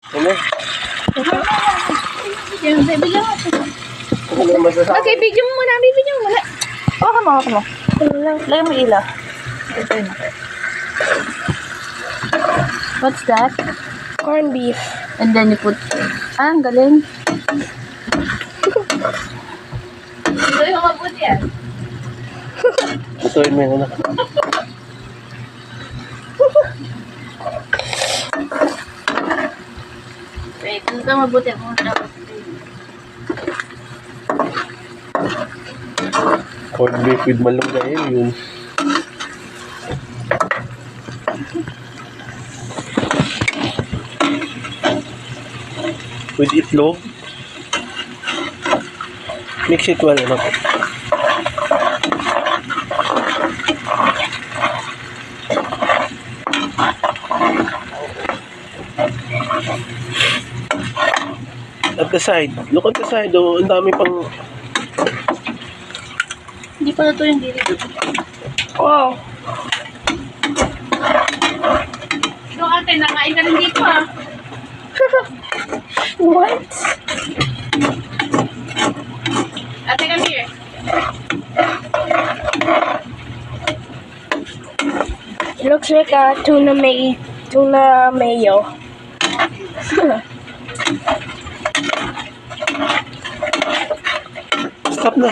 Ano? Bigyan mo. Ano yung masasabi? Okay, video mo muna. Video mo muna. Hawakan mo, hawakan mo. Lagyan mo ilaw. Ito yun. What's that? Corned beef. And then you put... Ah, ang galing. Ito yung mabuti yan. Ito yung may ano. Wait, ito mabuti ako. Corned beef with malunggay yun. With itlog. Mix it well enough. At the side. Look at the side. Oh, ang dami pang... Hindi pala ito yung dili. Wow. So, ate, nakain ka rin dito ah. What? Ate, come here. It looks like a tuna mayo. Stop na.